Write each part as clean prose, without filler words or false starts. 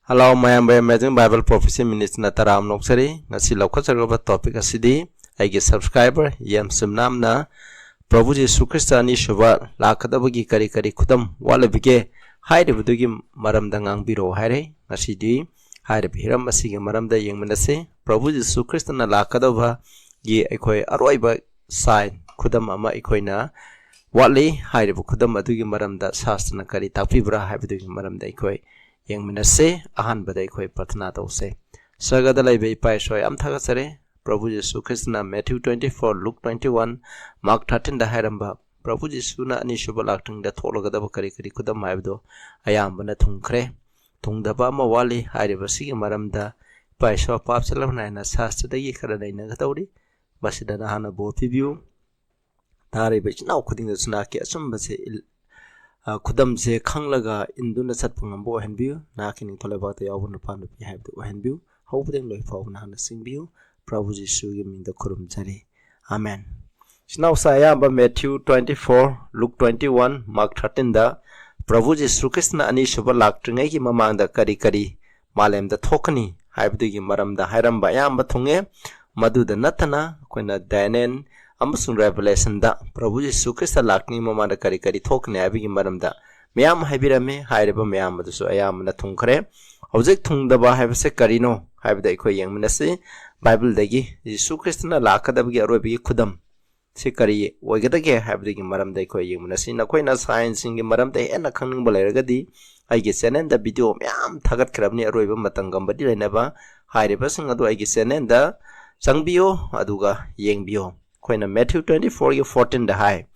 Hello, my amazing Bible prophecy minutes na taram noksari ngasi lokhajaraba topic asidi aigi subscriber yam simnam na Prabhu Jesu Kristani shuba Lakkadabagi kari khudam watlibra hairibudugi maramda ngangbiro haire ngasidi hairibu hiram asigi maramda yengmanase Prabhu Jesu Kristana Lakkadaba gi aikoi aroiba sign khudam ama aikoina watli hairibu khudam adugi maramda sastra kari takpibra haibudugi maramda aikoi yengmanase ahanbada aikoi prathana tause sagada laibe ipai soi am thagasare Prabhu Jesu Kristna Matthew 24 Luke 21 Mark 13 da hairamba Prabhu Jesu na ani shuba laktung da tholagadaba kari khudam haibdo ayambana thungkhre thungdaba ma wali hairiba sigi maramda ipai so pap chalamna na sastra dagi khara naina gatawri basida na hana bo pibyu tare be chinaw khuding da suna ke asamba se khudam se khanglaga induna satpungambo henbiu na kini tholeba ta yawun pandu pi haibdo henbiu hobudeng loi fawna hana singbiu Prabhu Jesu yimingda kurum jari. Amen. Now sayamba Matthew 24, Luke 21, Mark 13 da Prabhu Jesu Kristna ani shuba laktringai ki mamangda kari malemda thokani haibdugi maramda hairamba yamba thunge maduda natana koina danen amasung revelation da Prabhu Jesu Kristna lakni mamangda kari thokni haibigi maramda meyam haibirame hairiba meyam madusu ayamna thungkhre hojek thungdaba haibase karino haibda ikoi yengmanase Bible dagi Jesu Kristna Lakkadabagi aroiba khudam se kari oigadage haibdagi maramda ikoi yengmanase nakoina science ingi maramda hena khangning balairagadi aigi channel da video myam thagat khrabni aroiba matangambadi lainaba hairiba sing adu aigi channel da changbiyo aduga yengbiyo koina Matthew 24 14 da hai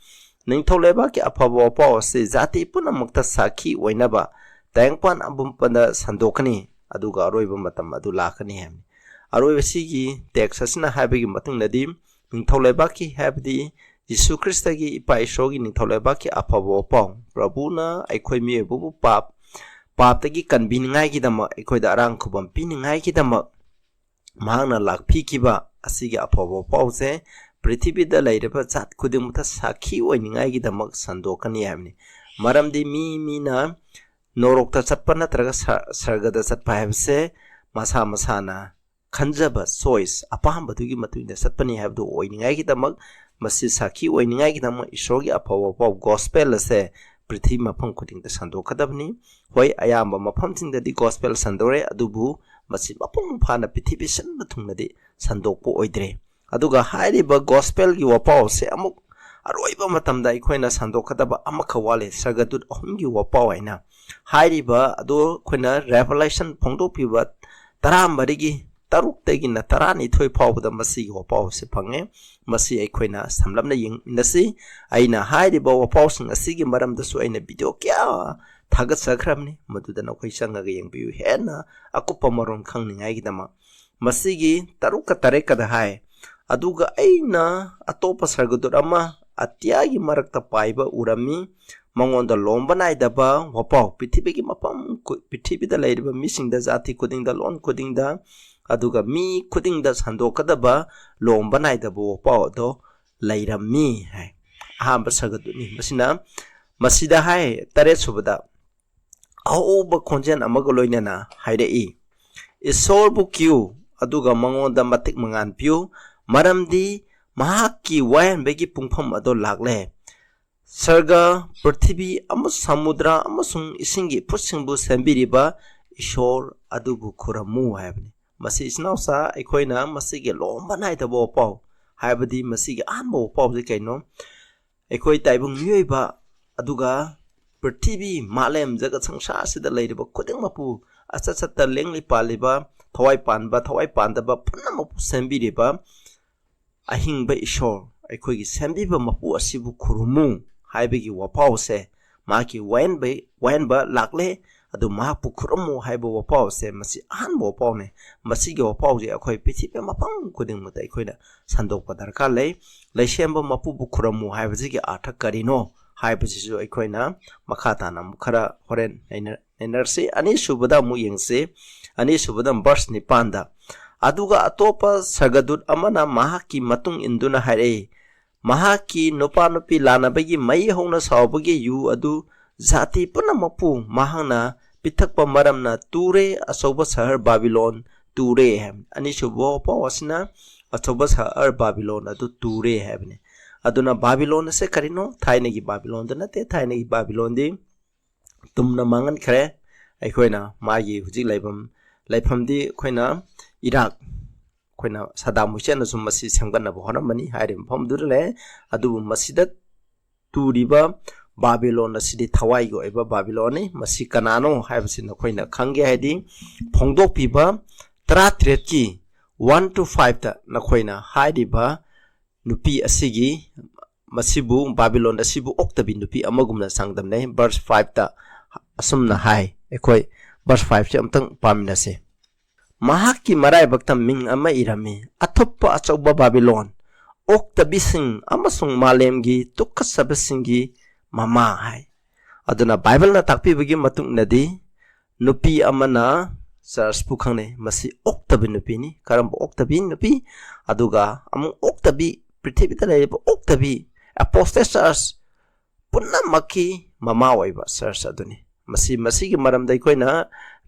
ningtholeba ki afabo paw se jati punamakta sakhi oinaba tangpan abumpanda sandokani aduga aroiba matam adu lakani hamni aroiba sigi texasna habigi matungnadi ningtholebaki habdi Jesu Kristagi ipai shogi ningtholebaki afabo paw Prabhuna aikhoi mi bubu paptagi kanbiningai gidama aikoida arang khubam piningai gidama mahangna lakphi kiba asigi afabo paw se prithibida lairaba jat khudimutha sakhi oiningai gidama sandokani hamni maramdi mina norokta chatpa natraga sargada chatpa habse masana khanjaba choice apahamba dugi matuina satpani habdo oiningai gidamak masi sakhi oiningai gidamak isorgi apawa paw gospel ase prithvi mafam khuding da sandokadabni hoi ayamba mafam singda di gospel sandore adubu masi mapung phana prithvi sanba thungnadi sandokpo oidre aduga hairiba gospel gi wapaw se amuk aroiba matamda ikoina sandokadaba amakhawale sargadut ahumgi wapaw aina hairiba ado koina revelation phongdopiba tarambarigi taruk tegina tarani thoi phawda masi wapaw se phange masi aikoina samlamna ying nasi aina hairiba wapaw sing asigi maramda su aina video kya thagat sakramni maduda na khoi sanga ga yengbiu hena akupa maron khangningai gidama masigi taruka tareka da hai aduga aina atopa sargadut ama atyagi marakta paiba urami mangonda lomba naidaba wapaw pithibigi mapam pithibida lairiba misingda jati kudingda lon kudingda aduga mi kudingda sandokadaba lomba naidaba wapaw do lairami hai ahamba sagaduni masida hai tare subada auba khonjen amaga loinana hairei isol bukyu aduga mangonda matik mangan piu maramdi mahaki wayan begi pungpham ado lakle sarga prithvi samudra amasung isingi putsingbu sambiriba ishor adubu khuramu haibni masi isnausa aikoina masige lomba naidaba paw haibadi masige anbo paw je kaino aikoi taibung myoiba aduga prithvi malem jaga sangsar sida leiriba khuding mapu achachatta lengli paliba thawai pandaba punamapu sambiriba ahingba ishor aikoigi sambiba mapu asibu khurumu haibigi wapaw se maki wainba lakle adu mapu khurumu haiba wapaw se masi ahanba wapaw ne masigi wapaw je akhoi pithibe mapang kuding mutai khoina sandokpa darkar leisemba mapu bu khurumu haibajigi athak karino haibajiju aikhoina makhata nam khara horen enersi ani subada mu yengse ani subada verse 9 da aduga atopa sagadut amana mahaki matung induna haire mahaki nupi lanabagi mai hona sawbagi yu adu jati punamapu mahana पिथक मरमना तुरे अचौब सहर बाबिलोन तुरे है अनिसुबो पौसना अचौब सहर बाबिलोन अदु तुरे है अदुना बाबिलोन से करिनो थाइने की बाबिलोन नते थाइने की बाबिलोन दी तुमना मांगन खरे अखोइना मागी हुजिक लाइफम दी अखोइना इराक अखोइना सदाम हुसैन सुम मसी सेमगन होरमनी हाइरे मफम दुरले अदुबु मसीदा तुरिबा बाबिलोन असिदी थवाई गो एबा बाबिलोन मसी कनानो हाइबसि नखोइना खंगे हाइदी फोंगदोकपिबा 13 की 1 to 5 ता नखोइना हाइदिबा नुपी असिगी मसिबु बाबिलोन असिबु ओक्तबी नुपी अमगुमना सांगदमने verse 5 ता असुमना हाय एखोइ verse 5 से अमतंग पामिनसे महाकी मराय बक्तम मिंग अमा इरमी अथुप्पा अचौबा बाबिलोन ओक्तबिसिंग अमसुंग मालेमगी तुक्कसबसिंगी ममा हाय अदुना बाइबल ना ताकपीबगी मतुंग नदी नुपी अमना चर्च पुखंगने मसी ओक्तबी नुपीनी करम ओक्तबी नुपी अदुगा अमु ओक्तबी पृथ्वी ता लेबा ओक्तबी apostasy church पुन्ना मकी ममा ओइबा चर्च अदुनी मसी की मरम दै कोइना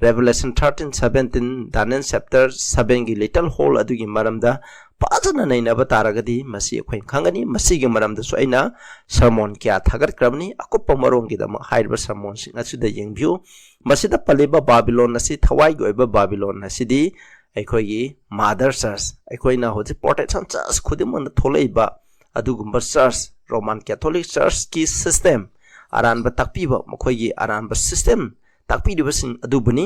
Revelation 13:17 Daniel chapter 7 की little hole अदुगी मरम दा पाजना नैनबा तारगदी मसी अखोइ खंगनी मसी की मरम दा सोइना sermon क्या थागर क्रमनी अकुप मरोंग की दम हाइरबा sermon सिंग अछुदा यंगबिउ मसीदा पलेबा बाबिलोन नसी थवाई गोइबा बाबिलोन नसीदी अखोइगी मदर चर्च अखोइना होजि प्रोटेस्टेंट चर्च खुदिमन थोलैबा अदुगुम्बा चर्च रोमन कैथोलिक चर्च की सिस्टम अरानबा ताकपीबा मखोइगी अरानबा सिस्टम ताकपीदिबसिंग अदुबनी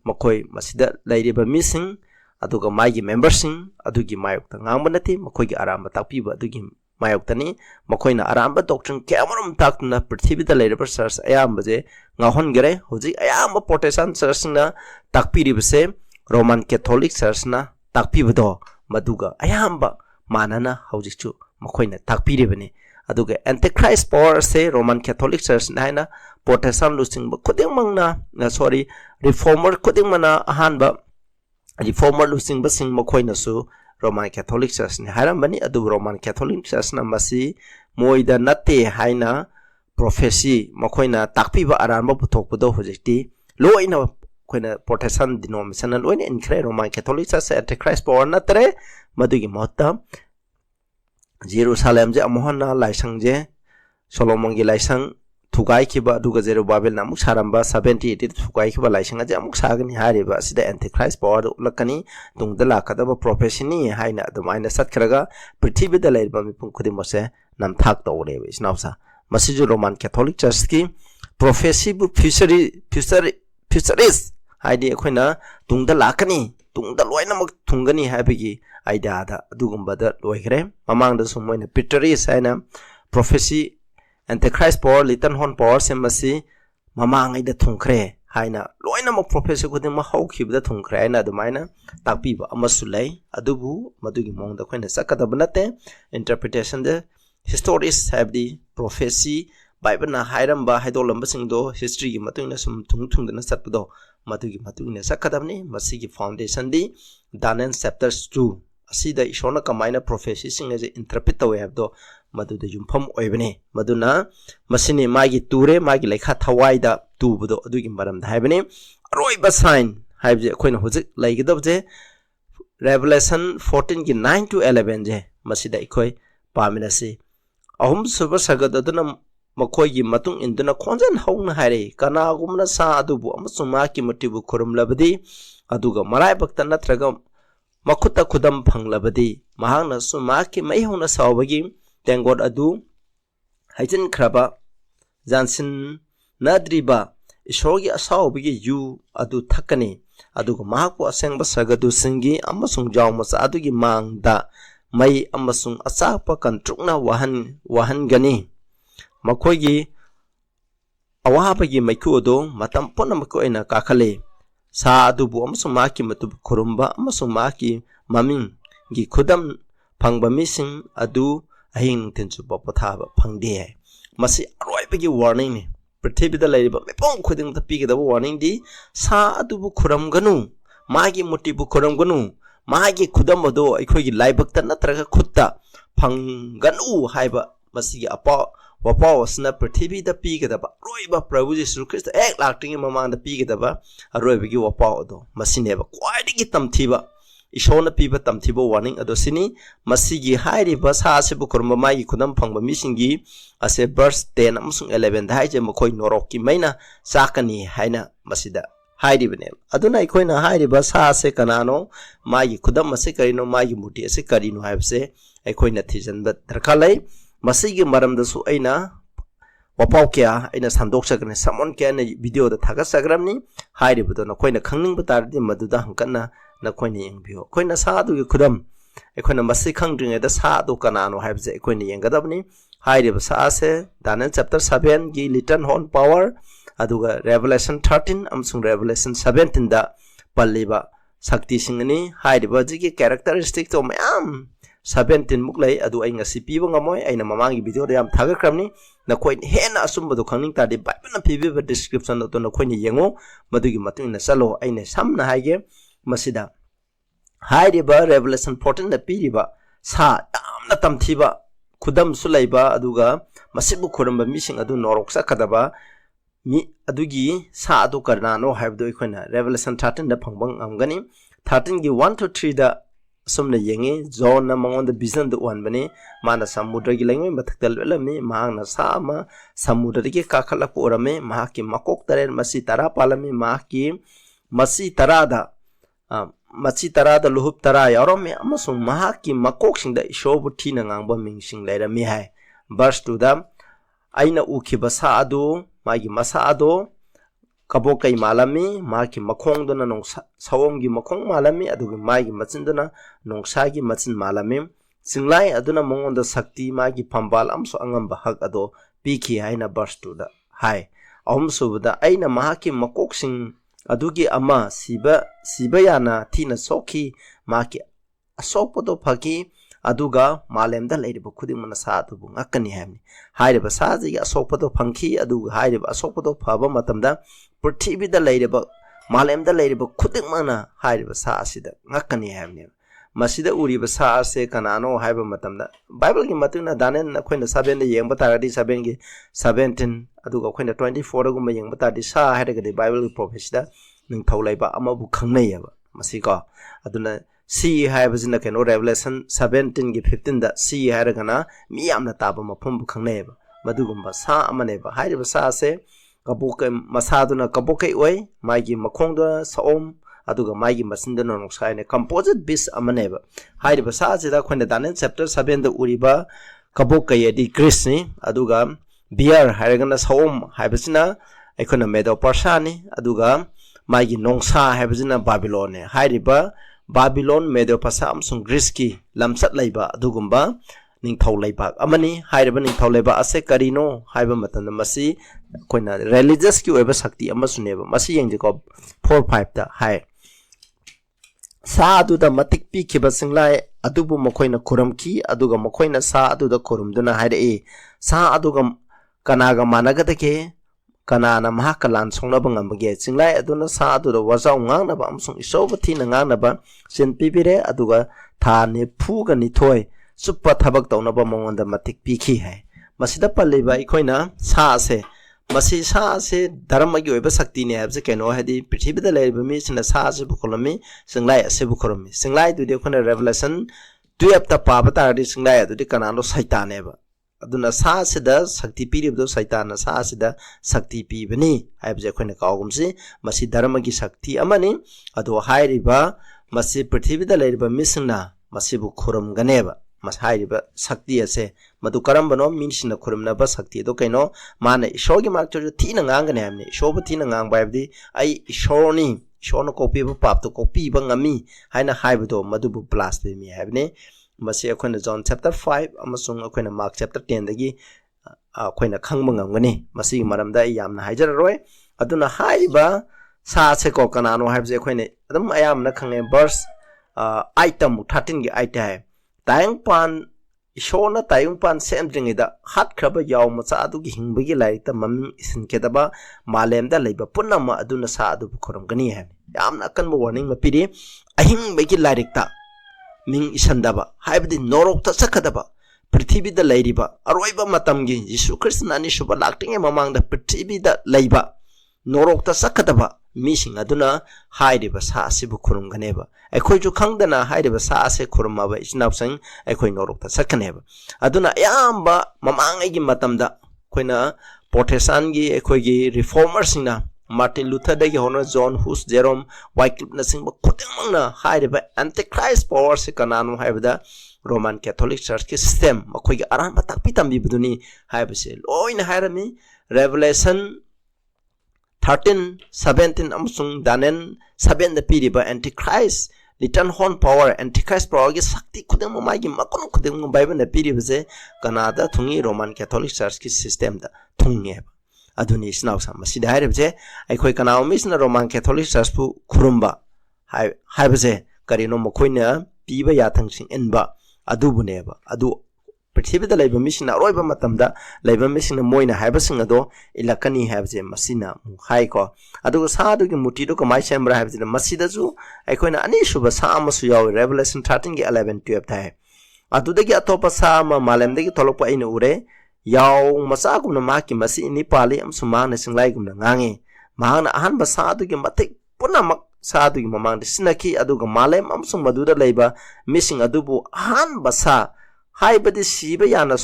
मखोइ मसीदा लैरिबा मिसिंग अदुगा माइगी मेंबरसिंग अदुगी मायोक्ता ngamba nati मखोइगी अरानबा ताकपीबा अदुगी मायोक्तनी मखोइना अरानबा डॉक्ट्रिन क्यामरम ताकना पृथ्वीदा लैरिबा चर्च अयामबजे ngaहनगरे होजि अयामबा प्रोटेस्टेंट चर्चना ताकपीरिबसे रोमन कैथोलिक चर्चना ताकपीबदो मदुगा अयामबा मानना होजिचु मखोइना ताकपीरिबने अदुगा एंटीक्राइस्ट पावर से रोमन कैथोलिक चर्च नाइना प्रोटेस्टेंट लुसिंग खुदिंगमंगना सॉरी रिफॉर्मर खुदिंगमना अहानबा रिफॉर्मर लुसिंग बसिंग मखोइनासु रोमन कैथोलिक चर्च ने हारंबनी अदु रोमन कैथोलिक चर्च ना मसी मोइदा नते हाइना प्रोफेसी मखोइना ताकपीबा अरानबा पुथोकपदो होजिक्ति लोइना खोइना प्रोटेस्टेंट डिनोमिनेशन लोइना इनख्रे Roman Catholic church antichrist power नतरे मदुगी महत्ता जेरूसलेम जे अमोहना लाइसंग जे सोलोमन की लाइसंग थुगाई खिबा दुगा जेरुबाबेल नामुक सारंबा 70-80 थुगाई खिबा लाइसंग जे अमुक सागनी हारिबा सिदा एंटीक्राइस्ट पावर उलकनी तुंगदा लाखदबा प्रोफेशनी हाइना अदुमाइना सतखरगा पृथ्वीदा लैरबा मिपुं खुदिमसे नमथाक तौरे इस्नाउसा मसिजु रोमन कैथोलिक चर्च की प्रोफेसी बु फ्यूचरिस्ट हाइदि अखोइना तुंगदा लाकनी तुंगदा लोइनमक थुंगनी हाइबगी आइडियादा अदुगुम्बदा लोइखरे ममांगदा सुमोइना पिटरिस हाइना prophecy antichrist power little horn power से मसी ममांगैदा थुंखरे हाइना लोइनमक प्रोफेसी खुदिम हौखिबदा थुंखरे हाइना अदुमाइना ताकपीबा अमसु लै अदुबु मदुगी मोंगदा खोइना सकदब नते इंटरप्रिटेशन द हिस्टोरिस्ट हाइबदी प्रोफेसी बाइबलना हाइरंबा हाइदोलंबसिंगदो हिस्ट्री की मतुंगना सुम थुंगना सतपदो मदुगी मतुंगना सकदबनी मसीगी फाउंडेशन दी दानियल चैप्टर 2 असीदा ईश्वरना कमाइना प्रोफेसी सिंग जे इंटरप्रेट तवे हबदो मदुदा युमफम ओइबने मदुना मसिनी मागी तुरे मागी लेखा थवाइदा तुबदो अदुगी मरमदा हाइबने अरोइबा साइन हाइबजे अखोइना होजिक लैगदबजे रेवलेशन 14 की 9 to 11 जे मसिदा इखोइ पामिनासी अहुम सुबर सगददना मखोइगी मतुंग इंदुना खोंजन हौना हाइरे कनागुमना सा अदुबु अमसुंग माकी मटिबु खुरुमलबदी अदुगा मराय बक्ता नत्रगा मखुता खुदम फंगलबदी महांगना सुमाकी मैहौना सावबगी तेंगोड अदु हाइजन खरबा जानसिन नद्रिबा ईश्वरगी असावबगी यु अदु थकनी अदुगा महाकु असेंगबा सगदु सिंगी अमसुंग जावमसा अदुगी मांगदा मई अमसुंग अचापा कंट्रुकना वहनगनी मखोइगी अवाबगी मैकुदो मतम पुनमकोइना काखले सा अदुबु अमसुंग माकी मतुब खुरुम्बा अमसुंग माकी ममिंग गी खुदम फंगबा मिसिंग अदु अहिंग तिनसुबा पथाबा फंगदे मसी अरोइबगी वार्निंग ने पृथ्वीदा लैरिबा मेपोंग खुदिंगदा पिगदबा वार्निंग दी सा अदुबु खुरमगनु मागी मुटिबु खुरमगनु मागी खुदम अदो अखोइगी लाइबक्ता नत्रगा खुत्ता फंगनु हाइबा masigi apa wapau asna prithibi da pigadaba aroiba Prabhu Jesu Christ ek laktingi mamang da pigadaba aroiba gi wapau do masineba kwaidigi tamthiba ishona piba tamthiba warning ado sini masigi hairiba sa se bukurma mai khudam phangba misingi ase verse 10 amusung 11 da haije makoi norokki maina sakani haina masida hairibane aduna ikoina hairiba sa se kanano mai khudam ase karino mai muti ase karino haibse ikoina thijanba darkhalai masigi maramdasu aina wapau kya aina sandok sakane samon kya na video da thaga sagramni hairibudo na koina khangning batardi maduda hangkana na koina yengbio koina sadu gi khudam ekoina masi khangdringe da sadu kanano haibse ekoina yengadabni hairiba sa se Daniel chapter 7 gi little horn power aduga revelation 13 amsung revelation 17 da palliba sakti singani hairiba jigi characteristic to mayam 17 muklai adu ai ngasi piba ngamoy aina mamangi video da yam thaga kramni na koi hena asumba do khangning ta de bible na pibi description do na koi ni yengo madugi matung na salo aina samna haige masida hairiba revelation 14 da piriba sa yamna tamthiba khudam sulaiba aduga masibu khuramba mising adu norok sakadaba mi adugi sa adu karnano haibdo ikoina revelation 13 da phangbang amgani 13 gi 1 to 3 da somna yenge zone na mangon da vision da wan bane mana samudra gi lengme mathakdal lami mahang na sama samudra gi kakhala porame mahaki makok taren masi tara palami mahaki masi tarada luhub tara yarome amasung mahaki makok singda ishobu thina ngangba mingsing lairami hai verse 2 da aina ukhiba sa adu magi masa ado kabokai malami maki makhong dona nong sawomgi makhong malami adugi magi machin dona nongsagi machin malami singlai aduna mongonda sakti magi pambal amso angamba hak ado piki haina verse 2 da hai ahumsubuda aina mahaki makok sing adugi ama siba yana thina soki maki asokpodo phaki aduga malemda leiriba khudimana sa adu ngakani hamni hairiba saji asokpodo phangki aduga hairiba asokpodo phaba matamda prithvi da leiriba malemda leiriba khudimana hairiba sa asida ngakani hamni masida uriba sa ase kanano haiba matamda bible gi matuna danen khoina 7 da yengba taradi 7 gi 17 aduga khoina 24 gumba yengba taradi sa hairaga de bible prophecy da ning thaulaiba amabu khangnai yaba masiko aduna C haibazina keno revelation 17 gi 15 da C hairagana mi yamna taba mafum bukhangneba madugumba sa amaneba hairiba sa se kabukai masaduna kabukai oi magi makhongda saom aduga magi masindana noksaine composite bis amaneba hairiba sa se da khonda Daniel chapter 7 da uriba kabukai edi krishni aduga bear hairagana saom haibazina aikona medo parsani aduga magi nongsa haibazina babylon hairiba Babylon medo pasa amsung Greece lamsat laiba adugumba ningthau laiba amani hairiba ningthau laiba ase karino haiba matanda masi koina religious ki oiba sakti amasuneba masi yengje ko 4-5 da hai sa adu da matik pi khiba singlai adubu makoina kuramki aduga makoina sa adu da kurumduna haire sa aduga kanaga managa take kanana mahakalan songna bangambage singlai aduna sa adu da wazaw ngangna ba amsung isobati na ngangna ba sin pibire aduga thane phuga ni thoi suppa thabak tawna ba mongonda matik pikhi hai masida palliba ikoina sa ase masi sa ase dharma gi oiba sakti ne habse keno hadi prithvi da leiba mi sina sa ase bukolami singlai ase bukolami singlai du de khona revelation 12 ta pa bata ri singlai adu de kanano saitan ne ba aduna sa sida sakti piribdo saitana sa sida sakti pibani haibje khoina kawgumsi masi dharma gi sakti amani adu hairiba masi prithvi da leiriba misna masibu khurum ganeba mas hairiba sakti ase madu karambano minsina khurumna ba sakti do kaino mana ishogi makcho thina ngangane amni ishobu thina ngang baibdi ai ishoni shono copy ba pap to copy ba ngami haina haibudo madubu blasphemy habne masi akhona John chapter 5 amasung akhona Mark chapter 10 dagi akhona khangba ngamgani masi maramda yamna haijararoi aduna haiba sa se ko kanano haibje akhona adum ayamna khange verse item 13 gi item tayang pan ishona tayung pan semdring ida hat khaba yaw macha adu gi hingbagi laita maming isin kedaba malemda leiba punama aduna sa adu khoram gani ha yamna kan mo warning mapiri ahing bagi larikta ning isandaba haibdi norok ta sakadaba prithibida lairiba aroiba matamgi Jesu Christ nani suba laktinge mamangda prithibida laiba norokta sakadaba mising aduna hairiba sa asibu kurumganeba akhoi ju khangdana hairiba sa ase kurumaba isnausang akhoi norokta sakaneba aduna yamba mamangai gi matamda koina Protestant gi akhoi gi reformers na Martin Luther dagi honor John Hus Jerome Wycliffe na singba khudamangna hairiba antichrist power se kananu haibada Roman Catholic Church ki system makhoi gi aran batakpi tambi buduni haibase loina hairami Revelation 13, 17 amsung Daniel 7 the piriba Antichrist return horn power Antichrist power gi sakti khudang mamagi makon khudang Bible na piriba se Canada thungi Roman Catholic Church ki system da thungi aduni snaw sam masida haire je aikhoi kanao misna Roman Catholic Church pu khurumba hai base karino makhoina piba ya thangsing enba adubuneba adu prithibida laiba misina aroiba matamda laiba misina moina haibasing ado ilakani habje masina mu hai ko adu sa du gi muti do ko mai sembra habje masida ju aikoina ani suba sa amasu yaw Revelation 13 gi 11 12 thai adu dagi atopa sa ma malem dagi tolokpa ina ure yaw masa gumna ma ki masi ni pali am suma na singlai gumna ngange ma na ahan ba sa du gi matik puna mak sa du gi mamang sinaki adu ga malem am sum maduda laiba missing adubu ahan ba sa haibadi siba yana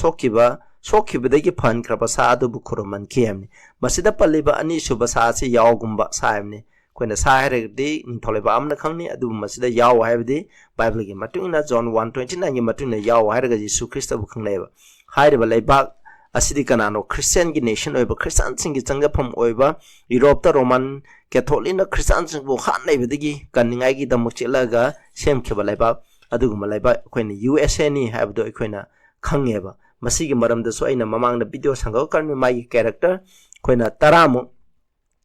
sokibadagi fan kraba sa adu bukuruman kiyamni masida paliba ani suba sa se yawgumba saimni koina sa heredi tholeba amna khangni adu masida yaw haibadi bible gi matungna John 1:29 gi matungna yaw hairaga Jesu Christ bu khangleba hairiba laiba asidi kanano Christian gi nation oiba Christian singi changjapam oiba Europe ta Roman Catholic na Christian sing bu khan naibadagi kaningai gi damukchelaga semkheba laiba aduguma laiba koina USA ni habdo koina khangeba masigi maramda so aina mamangna video sangau karmi mai character koina taramo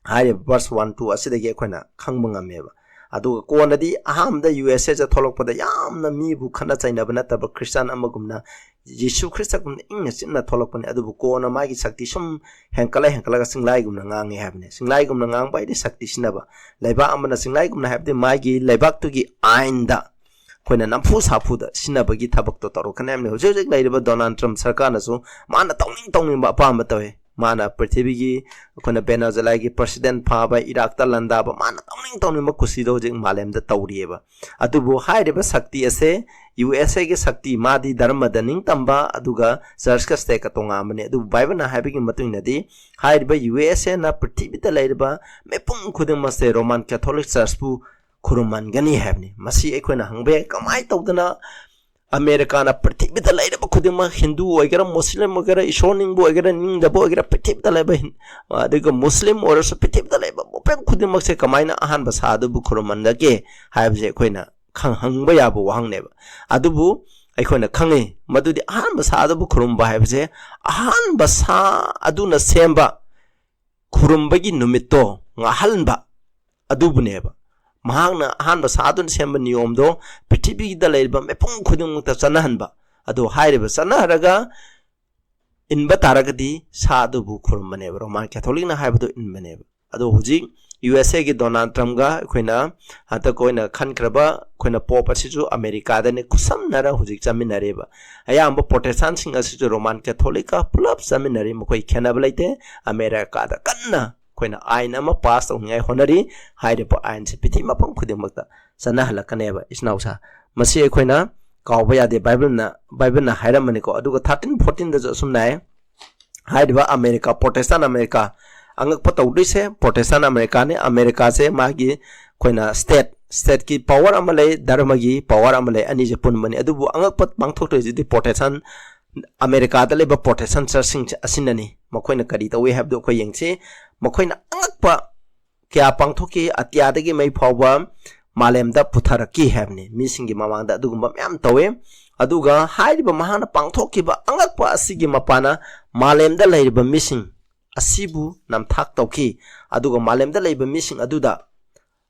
haye verse 1 2 asidagi koina khangmunga meba aduga konadi ahamda USA ja tholokpada yamna mi bu khana chaina bana tab Christian amagumna Jesu Christ gumna ingna sinna tholokpani adubu kona magi sakti sum henkala ga singlai gumna ngange habne singlai gumna ngang bai de sakti sinaba laiba amana singlai gumna habde magi laibak tugi ainda koina namfu sapuda sinabagi thabak to taro kanamne hojek lairiba Donald Trump sarkar na so mana tawning ba pa matawe mana prithibigi koina Venezuela president pha ba Iraq ta landa ba mana tawning ma kusi do jeng malem da tawrieba atubu hairiba sakti ase USA ge sakti madi dharma da ning tamba aduga church ka ste ka tonga mane adu bible na habigi matung na di hairiba USA na prithibi ta lairiba mepung khudeng ma se Roman Catholic Church pu kuruman gani habni masi ekoina hangbe kamai tawdana America na prithibhi da laira ba khudima Hindu oigara Muslim oigara ishoning bo oigara ning da bo oigara prithibhi da laiba adiga Muslim or so prithibhi da laiba bo pen khudima se kamaina ahan ba sa du bu kuruman da ke haibje ekoina khang hangba ya bo wang ne ba adubu ekoina khange madudi ahan ba sa du bu kurum ba haibje ahan ba sa aduna semba kurumbagi numitto ngahalba adubu ne ba mahangna ahanba sadun semba niyomdo prithibi da leiba mepung khudung ta chanahanba adu hairiba chanaharaga inba taragadi sadu bu khurmane Roman Catholic na haibado inmane adu huji USA gi Donald Trump ga khoina hata koina khankraba khoina pop asiju America da ne kusam nara huji chaminareba ayamba Protestant sing asiju Roman Catholic ka pulap chaminare mkhoi khenablaite America da kanna koina aina ma pass ngai honari haide pa ain se pithi mapam khudem makta sana halakaneba isnausa masi koina kawba ya de bible na haira mani ko aduga 13 14 da sum nai haide ba America Protestant America angak patawdi se Protestant America ne America se magi koina state ki power amale dharma gi power amale ani je pun mani adubu angak pat bangthok to ji Protestant America da leba Protestant church sing asinani makoina kari ta we have do ko yengche makoina angakpa kya pangthoki atyadagi mai phawba malemda putharaki habne misingi mamangda adugumba myam tawe aduga haiba mahana pangthoki ba angakpa asigi mapana malemda leiba missing asibu namthak tawki aduga malemda leiba missing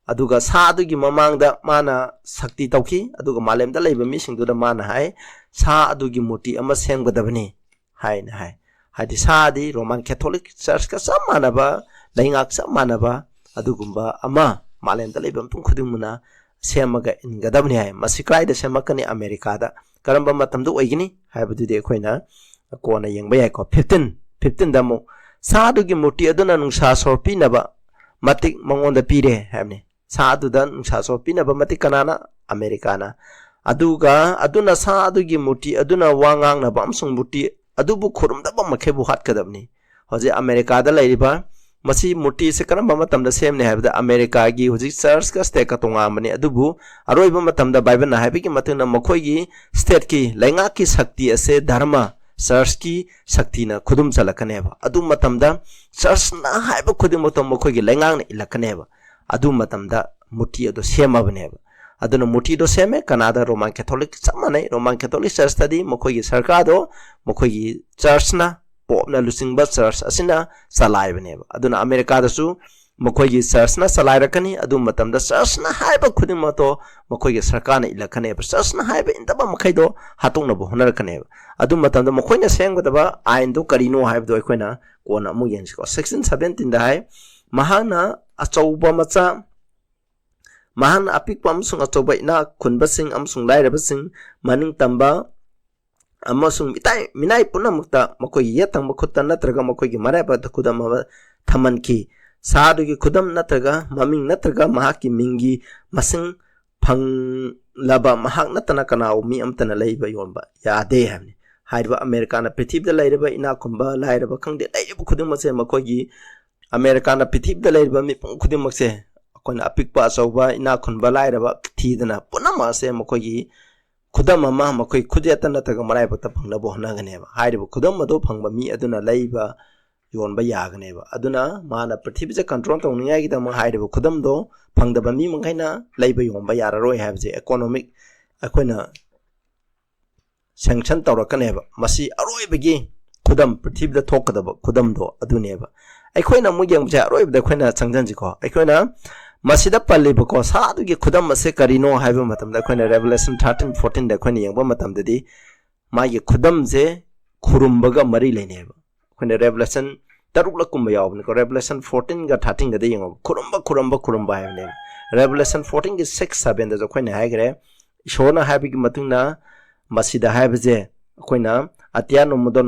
aduga sa adugi mamangda mana sakti tawki aduga malemda leiba missing duda mana hai sa adugi muti ama sengbadabani hai na hai hadi saadi Roman Catholic Church ka samana ba laingak samana ba adugumba ama malemda leibam tung khudimuna ꯁꯦꯝꯃꯒ ꯏꯟꯒꯗꯕꯅꯤ ꯍꯥꯏ ꯃꯁꯤ ꯀ꯭ꯔꯥꯏꯗ ꯁꯦꯝꯃꯛꯀꯅꯤ ꯑꯃꯦꯔꯤꯀꯥꯗ ꯀꯔꯝꯕ ꯃꯇꯝꯗ ꯑꯣꯏꯒꯅꯤ ꯍꯥꯏꯕꯗꯨꯗꯤ ꯑꯩꯈꯣꯏꯅ ꯀꯣꯟꯅ ꯌꯦꯡꯕ ꯌꯥꯏꯀꯣ 15ꯗ ꯑꯃꯨꯛ ꯁꯥꯗꯨꯒꯤ ꯃꯨꯔꯇꯤ ꯑꯗꯨꯅ ꯅꯨꯡꯁꯥ ꯁꯣꯔ ꯄꯤꯅꯕ ꯃꯇꯤꯛ ꯃꯉꯣꯟꯗ ꯄꯤꯔꯦ ꯍꯥꯏꯕꯅꯤ ꯁꯥꯗꯨꯗ ꯅꯨꯡꯁꯥ ꯁꯣꯔ ꯄꯤꯅꯕ ꯃꯇꯤꯛ ꯀꯅꯥꯅ ꯑꯃꯦꯔꯤꯀꯥꯅ ꯑꯗꯨꯅ ꯁꯥ ꯑꯗꯨꯒꯤ ꯃꯨꯔꯇꯤ ꯑꯗꯨꯅ ꯋꯥ ꯉꯥꯡꯅꯕ ꯑꯃꯁꯨꯡ ꯃꯨꯔꯇꯤ ꯑꯗꯨꯕꯨ ꯈꯨꯔꯨꯝꯗꯕ ꯃꯈꯩꯕꯨ ꯍꯥꯠꯀꯗꯕꯅꯤ ꯍꯧꯖꯤꯛ ꯑꯃꯦꯔꯤꯀꯥꯗ ꯂꯩꯔꯤꯕ ꯃꯁꯤ ꯃꯨꯔꯇꯤꯁꯦ ꯀꯔꯝꯕ ꯃꯇꯝꯗ ꯁꯦꯝꯅꯤ ꯍꯥꯏꯕꯗ ꯑꯃꯦꯔꯤꯀꯥꯒꯤ ꯍꯧꯖꯤꯛ ꯆꯔꯆꯀ ꯁ꯭ꯇꯦꯠꯀ ꯇꯣꯉꯥꯟꯕꯅꯤ ꯑꯗꯨꯕꯨ ꯑꯔꯣꯏꯕ ꯃꯇꯝꯗ ꯕꯥꯏꯕꯜꯅ ꯍꯥꯏꯕꯒꯤ ꯃꯇꯨꯡꯏꯟꯅ ꯃꯈꯣꯏꯒꯤ ꯁ꯭ꯇꯦꯠꯀꯤ ꯂꯩꯉꯥꯛꯀꯤ ꯁꯛꯇꯤ ꯑꯁꯦ ꯙꯔꯃ ꯆꯔꯆꯀꯤ ꯁꯛꯇꯤꯅ ꯈꯨꯗꯨꯝ ꯆꯜꯂꯛꯀꯅꯦꯕ ꯑꯗꯨ ꯃꯇꯝꯗ ꯆꯔꯆꯅ ꯍꯥꯏꯕ ꯈꯨꯗꯤꯡꯃꯛꯇ ꯃꯈꯣꯏꯒꯤ ꯂꯩꯉꯥꯛꯅ ꯏꯜꯂꯛꯀꯅꯦꯕ ꯑꯗꯨ ꯃꯇꯝꯗ ꯃꯨꯔꯇꯤ ꯑꯗꯨ ꯁꯦꯝꯃꯕꯅꯦꯕ ꯑꯗꯨꯅ ꯃꯨꯔꯇꯤꯗꯣ ꯁꯦꯝꯃꯦ ꯀꯅꯥꯗ ꯔꯣꯃꯥꯟ ꯀꯦꯊꯣꯂꯤꯛ ꯆꯞ ꯃꯥꯟꯅꯩ ꯔꯣꯃꯥꯟ ꯀꯦꯊꯣꯂꯤꯛ ꯆꯔꯆꯇꯗꯤ ꯃꯈꯣꯏꯒꯤ ꯁꯔꯀꯥꯔꯗꯣ ꯃꯈꯣꯏꯒꯤ ꯆꯔꯆꯅ ꯄꯣꯞꯅ ꯂꯨꯆꯤꯡꯕ ꯆꯔꯆ ꯑꯁꯤꯅ ꯆꯂꯥꯏꯕꯅꯦꯕ ꯑꯗꯨꯅ ꯑꯃꯦꯔꯤꯀꯥꯗꯁꯨ ꯃꯈꯣꯏꯒꯤ ꯆꯔꯆꯅ ꯆꯂꯥꯏꯔꯛꯀꯅꯤ ꯑꯗꯨ ꯃꯇꯝꯗ ꯆꯔꯆꯅ ꯍꯥꯏꯕ ꯈꯨꯗꯤꯡꯃꯛꯇꯣ ꯃꯈꯣꯏꯒꯤ ꯁꯔꯀꯥꯔꯅ ꯏꯜꯂꯛꯀꯅꯦꯕ ꯆꯔꯆꯅ ꯍꯥꯏꯕ ꯏꯟꯗꯕ ꯃꯈꯩꯗꯣ ꯍꯥꯠꯇꯣꯛꯅꯕ ꯍꯣꯠꯅꯔꯛꯀꯅꯦꯕ ꯑꯗꯨ ꯃꯇꯝꯗ ꯃꯈꯣꯏꯅ ꯁꯦꯝꯒꯗꯕ ꯑꯥꯏꯟꯗꯣ ꯀꯔꯤꯅꯣ ꯍꯥꯏꯕꯗꯣ ꯑꯩꯈꯣꯏꯅ ꯀꯣꯟꯅ ꯑꯃꯨꯛ ꯌꯦꯡꯁꯤꯀꯣ 1617ꯗ ꯍꯥꯏ ꯃꯍꯥꯛꯅ ꯑꯆꯧꯕ ꯃꯆꯥ ꯃꯍꯥꯛꯅ ꯑꯄꯤꯛꯄ ꯑꯃꯁꯨꯡ ꯑꯆꯧꯕ ꯏꯅꯥꯛ ꯈꯨꯟꯕꯁꯤꯡ ꯑꯃꯁꯨꯡ ꯂꯥꯏꯔꯕꯁꯤꯡ ꯃꯅꯤꯡ ꯇꯝꯕ ꯑꯃꯁꯨꯡ ꯃꯤꯅꯥꯏ ꯄꯨꯝꯅꯃꯛꯇ ꯃꯈꯣꯏꯒꯤ ꯌꯦꯠ ꯊꯪꯕ ꯈꯨꯠꯇ ꯅꯠꯇ꯭ꯔꯒ ꯃꯈꯣꯏꯒꯤ ꯃꯔꯥꯏꯕꯛꯇ ꯈꯨꯗꯝ ꯑꯃ ꯊꯝꯍꯟꯈꯤ ꯁꯥꯗꯨꯒꯤ ꯈꯨꯗꯝ ꯅꯠꯇ꯭ꯔꯒ ꯃꯃꯤꯡ ꯅꯠꯇ꯭ꯔꯒ ꯃꯍꯥꯛꯀꯤ ꯃꯤꯡꯒꯤ ꯃꯁꯤꯡ ꯐꯪꯂꯕ ꯃꯍꯥꯛ ꯅꯠꯇꯅ ꯀꯅꯥꯕꯨ ꯃꯤ ꯑꯃꯇꯅ ꯂꯩꯕ ꯌꯣꯟꯕ ꯌꯥꯗꯦ ꯍꯥꯏꯕꯅꯤ ꯍꯥꯏꯔꯤꯕ ꯑꯃꯦꯔꯤꯀꯥꯅ ꯄ꯭ꯔꯤꯊꯤꯕꯤꯗ ꯂꯩꯔꯤꯕ ꯏꯅꯥꯛ ꯈꯨꯟꯕ ꯂꯥꯏꯔꯕ ꯈꯪꯗꯦ ꯂꯩꯔꯤꯕ ꯈꯨꯗꯤꯡꯃꯛꯁꯦ ꯃꯈꯣꯏꯒꯤ ꯑꯃꯦꯔꯤꯀꯥꯅ ꯄ꯭ꯔꯤꯊꯤꯕꯤꯗ ꯂꯩꯔꯤꯕ ꯃꯤꯄꯨꯝ ꯈꯨꯗꯤꯡꯃꯛꯁꯦ ꯑꯩꯈꯣꯏꯅ ꯑꯄꯤꯛꯄ ꯑꯆꯧꯕ ꯏꯅꯥꯛ ꯈꯨꯟꯕ ꯂꯥꯏꯔꯕ ꯊꯤꯗꯅ ꯄꯨꯝꯅꯃꯛ ꯑꯁꯦ ꯃꯈꯣꯏꯒꯤ ꯈꯨꯗꯝ ꯑꯃ ꯃꯈꯣꯏ ꯈꯨꯠꯌꯦꯠꯇ ꯅꯠꯇ꯭ꯔꯒ ꯃꯔꯥꯏꯕꯛꯇ ꯐꯪꯅꯕ ꯍꯣꯠꯅꯒꯅꯦꯕ ꯍꯥꯏꯔꯤꯕ ꯈꯨꯗꯝ ꯑꯗꯨ ꯐꯪꯕ ꯃꯤ ꯑꯗꯨꯅ ꯂꯩꯕ ꯌꯣꯟꯕ ꯌꯥꯒꯅꯦꯕ ꯑꯗꯨꯅ ꯃꯥꯅ ꯄ꯭ꯔꯤꯊꯤꯕꯤꯁꯦ ꯀꯟꯇ꯭ꯔꯣꯜ ꯇꯧꯅꯤꯡꯉꯥꯏꯒꯤꯗꯃꯛ ꯍꯥꯏꯔꯤꯕ ꯈꯨꯗꯝꯗꯣ ꯐꯪꯗꯕ ꯃꯤ ꯃꯈꯩꯅ ꯂꯩꯕ ꯌꯣꯟꯕ ꯌꯥꯔꯔꯣꯏ ꯍꯥꯏꯕꯁꯦ ꯏꯀꯣꯅꯣꯃꯤꯛ ꯑꯩꯈꯣꯏꯅ ꯁꯦꯡꯁꯟ ꯇꯧꯔꯛꯀꯅꯦꯕ ꯃꯁꯤ ꯑꯔꯣꯏꯕꯒꯤ ꯈꯨꯗꯝ ꯄ꯭ꯔꯤꯊꯤꯕꯤꯗ ꯊꯣꯛꯀꯗꯕ ꯈꯨꯗꯝꯗꯣ ꯑꯗꯨꯅꯦꯕ ꯑꯩꯈꯣꯏꯅ ꯑꯃꯨꯛ ꯌꯦꯡꯕꯁꯦ ꯑꯔꯣꯏꯕꯗ ꯑꯩꯈꯣꯏꯅ ꯆꯪꯖꯟꯁꯤꯀꯣ ꯑꯩꯈꯣꯏꯅ ꯃꯁꯤꯗ ꯄꯜꯂꯤꯕꯀꯣ ꯁꯥꯗꯨꯒꯤ ꯈꯨꯗꯝ ꯑꯁꯦ ꯀꯔꯤꯅꯣ ꯍꯥꯏꯕ ꯃꯇꯝꯗ ꯑꯩꯈꯣꯏꯅ ꯔꯦꯚꯦꯂꯦꯁꯟ 13-14ꯗ ꯑꯩꯈꯣꯏꯅ ꯌꯦꯡꯕ ꯃꯇꯝꯗꯗꯤ ꯃꯥꯒꯤ ꯈꯨꯗꯝꯁꯦ ꯈꯨꯔꯨꯝꯕꯒ ꯃꯔꯤ ꯂꯩꯅꯩꯕ ꯑꯩꯈꯣꯏꯅ ꯔꯦꯚꯦꯂꯦꯁꯟ 6ꯂꯛꯀꯨꯝꯕ ꯌꯥꯎꯕꯅꯤꯀꯣ ꯔꯦꯚꯦꯂꯦꯁꯟ 14ꯒ 13ꯒꯗ ꯌꯦꯡꯉꯣ ꯈꯨꯔꯨꯝꯕ ꯍꯥꯏꯕꯅꯦꯕ ꯔꯦꯚꯦꯂꯦꯁꯟ 14ꯒꯤ 6-7ꯗꯁꯨ ꯑꯩꯈꯣꯏꯅ ꯍꯥꯏꯈ꯭ꯔꯦ ꯏꯁꯣꯔꯅ ꯍꯥꯏꯕꯒꯤ ꯃꯇꯨꯡꯗ ꯃꯁꯤꯗ ꯍꯥꯏꯕꯁꯦ ꯑꯩꯈꯣꯏꯅ ꯑꯇꯤꯌꯥ ꯅꯣꯡꯃꯗꯣꯟ